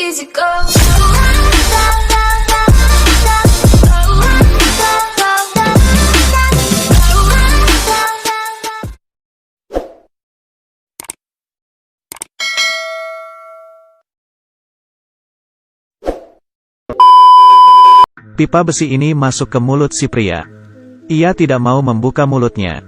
easy go. Pipa besi ini masuk ke mulut si pria. Ia tidak mau membuka mulutnya.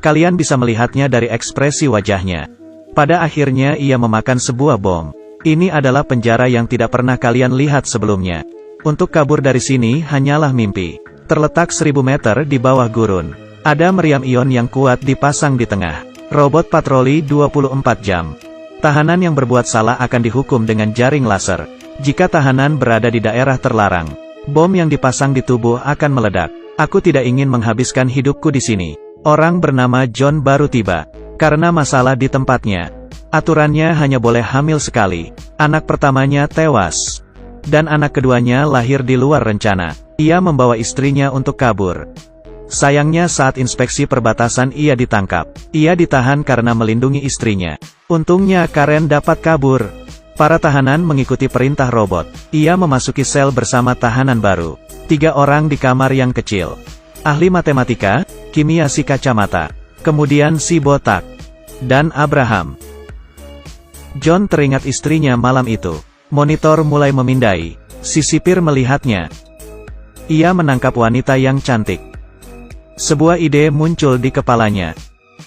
Kalian bisa melihatnya dari ekspresi wajahnya. Pada akhirnya ia memakan sebuah bom. Ini adalah penjara yang tidak pernah kalian lihat sebelumnya. Untuk kabur dari sini hanyalah mimpi. Terletak 1000 meter di bawah gurun. Ada meriam ion yang kuat dipasang di tengah. Robot patroli 24 jam. Tahanan yang berbuat salah akan dihukum dengan jaring laser. Jika tahanan berada di daerah terlarang, bom yang dipasang di tubuh akan meledak. Aku tidak ingin menghabiskan hidupku di sini. Orang bernama John baru tiba. Karena masalah di tempatnya. Aturannya hanya boleh hamil sekali. Anak pertamanya tewas. Dan anak keduanya lahir di luar rencana. Ia membawa istrinya untuk kabur. Sayangnya saat inspeksi perbatasan ia ditangkap. Ia ditahan karena melindungi istrinya. Untungnya Karen dapat kabur. Para tahanan mengikuti perintah robot. Ia memasuki sel bersama tahanan baru. 3 orang di kamar yang kecil. Ahli matematika, kimia si kacamata, kemudian si botak, dan Abraham. John teringat istrinya malam itu. Monitor mulai memindai. Si sipir melihatnya. Ia menangkap wanita yang cantik. Sebuah ide muncul di kepalanya.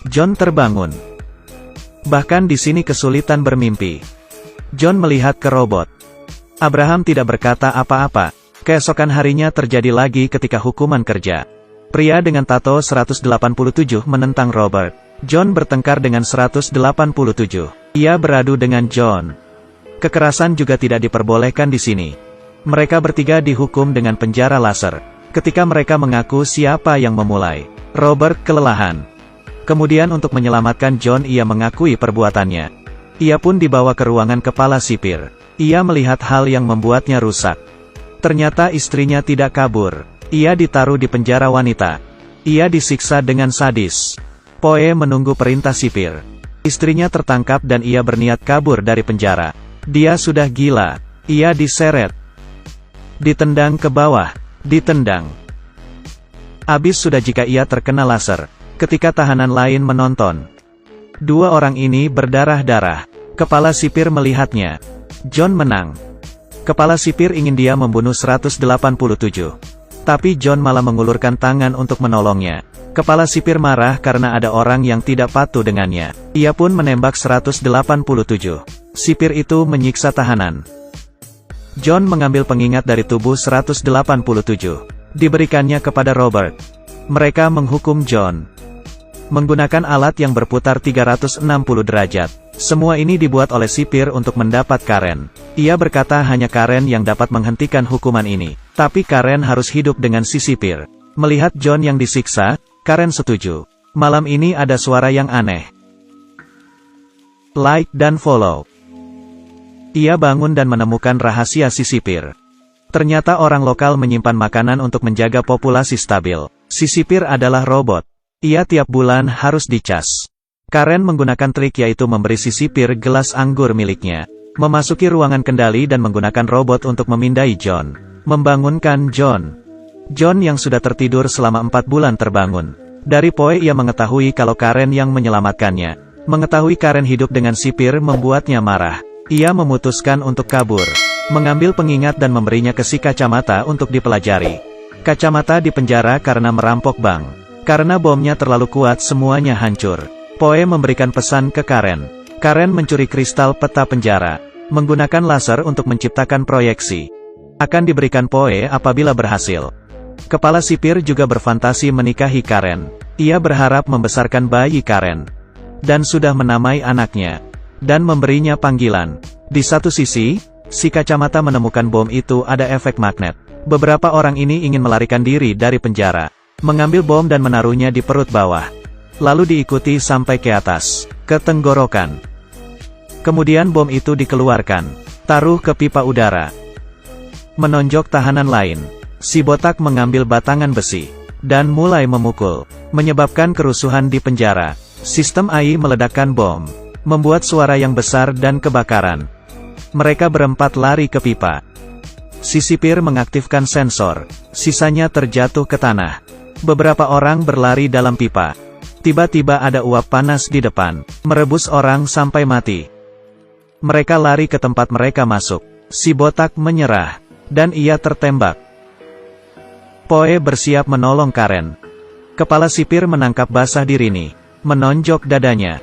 John terbangun. Bahkan di sini kesulitan bermimpi. John melihat ke robot. Abraham tidak berkata apa-apa. Keesokan harinya terjadi lagi ketika hukuman kerja. Pria dengan tato 187 menentang Robert. John bertengkar dengan 187. Ia beradu dengan John. Kekerasan juga tidak diperbolehkan di sini. Mereka bertiga dihukum dengan penjara laser. Ketika mereka mengaku siapa yang memulai, Robert kelelahan. Kemudian untuk menyelamatkan John ia mengakui perbuatannya. Ia pun dibawa ke ruangan kepala sipir. Ia melihat hal yang membuatnya rusak. Ternyata istrinya tidak kabur. Ia ditaruh di penjara wanita. Ia disiksa dengan sadis. Poe menunggu perintah sipir. Istrinya tertangkap dan ia berniat kabur dari penjara. Dia sudah gila. Ia diseret. Ditendang ke bawah. Ditendang. Habis sudah jika ia terkena laser. Ketika tahanan lain menonton. 2 orang ini berdarah-darah. Kepala sipir melihatnya. John menang. Kepala sipir ingin dia membunuh 187. Tapi John malah mengulurkan tangan untuk menolongnya. Kepala sipir marah karena ada orang yang tidak patuh dengannya. Ia pun menembak 187. Sipir itu menyiksa tahanan. John mengambil pengingat dari tubuh 187. Diberikannya kepada Robert. Mereka menghukum John. Menggunakan alat yang berputar 360 derajat. Semua ini dibuat oleh sipir untuk mendapat Karen. Ia berkata hanya Karen yang dapat menghentikan hukuman ini. Tapi Karen harus hidup dengan si sipir. Melihat John yang disiksa, Karen setuju. Malam ini ada suara yang aneh. Like dan follow. Ia bangun dan menemukan rahasia si sipir. Ternyata orang lokal menyimpan makanan untuk menjaga populasi stabil. Si sipir adalah robot. Ia tiap bulan harus dicas. Karen menggunakan trik yaitu memberi si sipir gelas anggur miliknya. Memasuki ruangan kendali dan menggunakan robot untuk memindai John. Membangunkan John. John yang sudah tertidur selama 4 bulan terbangun. Dari Poe ia mengetahui kalau Karen yang menyelamatkannya. Mengetahui Karen hidup dengan sipir membuatnya marah. Ia memutuskan untuk kabur. Mengambil pengingat dan memberinya ke si kacamata untuk dipelajari. Kacamata dipenjara karena merampok bank. Karena bomnya terlalu kuat semuanya hancur. Poe memberikan pesan ke Karen. Karen mencuri kristal peta penjara. Menggunakan laser untuk menciptakan proyeksi. Akan diberikan Poe apabila berhasil. Kepala sipir juga berfantasi menikahi Karen. Ia berharap membesarkan bayi Karen. Dan sudah menamai anaknya. Dan memberinya panggilan. Di satu sisi, si kacamata menemukan bom itu ada efek magnet. Beberapa orang ini ingin melarikan diri dari penjara. Mengambil bom dan menaruhnya di perut bawah. Lalu diikuti sampai ke atas, ke tenggorokan. Kemudian bom itu dikeluarkan. Taruh ke pipa udara. Menonjok tahanan lain. Si botak mengambil batangan besi. Dan mulai memukul. Menyebabkan kerusuhan di penjara. Sistem AI meledakkan bom. Membuat suara yang besar dan kebakaran. Mereka berempat lari ke pipa. Si sipir mengaktifkan sensor. Sisanya terjatuh ke tanah. Beberapa orang berlari dalam pipa. Tiba-tiba ada uap panas di depan, merebus orang sampai mati. Mereka lari ke tempat mereka masuk. Si botak menyerah, dan ia tertembak. Poe bersiap menolong Karen. Kepala sipir menangkap basah di Rini, menonjok dadanya.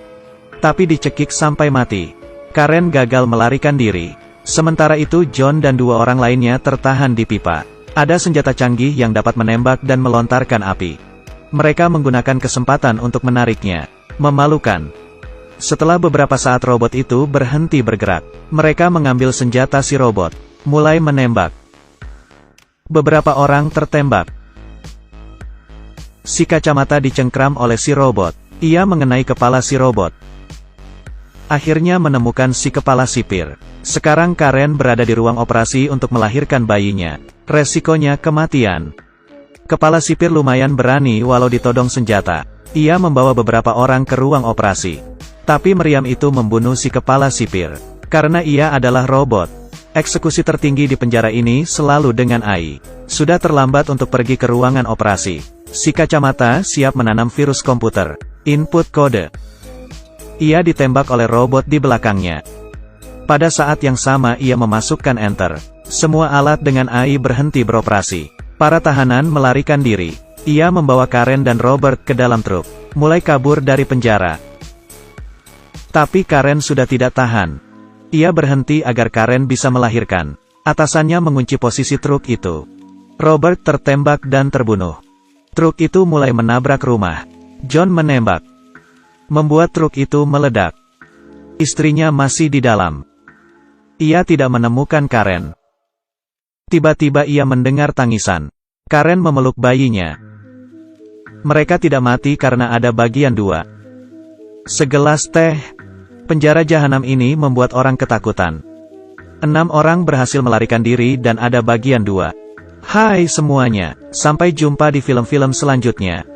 Tapi dicekik sampai mati. Karen gagal melarikan diri. Sementara itu John dan dua orang lainnya tertahan di pipa. Ada senjata canggih yang dapat menembak dan melontarkan api. Mereka menggunakan kesempatan untuk menariknya. Memalukan. Setelah beberapa saat robot itu berhenti bergerak, mereka mengambil senjata si robot, mulai menembak. Beberapa orang tertembak. Si kacamata dicengkram oleh si robot. Ia mengenai kepala si robot. Akhirnya menemukan si kepala sipir. Sekarang Karen berada di ruang operasi untuk melahirkan bayinya. Resikonya kematian. Kepala sipir lumayan berani walau ditodong senjata. Ia membawa beberapa orang ke ruang operasi. Tapi meriam itu membunuh si kepala sipir. Karena ia adalah robot. Eksekusi tertinggi di penjara ini selalu dengan AI. Sudah terlambat untuk pergi ke ruangan operasi. Si kacamata siap menanam virus komputer. Input kode. Ia ditembak oleh robot di belakangnya. Pada saat yang sama ia memasukkan enter. Semua alat dengan AI berhenti beroperasi. Para tahanan melarikan diri. Ia membawa Karen dan Robert ke dalam truk. Mulai kabur dari penjara. Tapi Karen sudah tidak tahan. Ia berhenti agar Karen bisa melahirkan. Atasannya mengunci posisi truk itu. Robert tertembak dan terbunuh. Truk itu mulai menabrak rumah. John menembak. Membuat truk itu meledak. Istrinya masih di dalam. Ia tidak menemukan Karen. Tiba-tiba ia mendengar tangisan. Karen memeluk bayinya. Mereka tidak mati karena ada bagian dua. Segelas teh. Penjara jahanam ini membuat orang ketakutan. 6 orang berhasil melarikan diri dan ada bagian 2. Hai semuanya, sampai jumpa di film-film selanjutnya.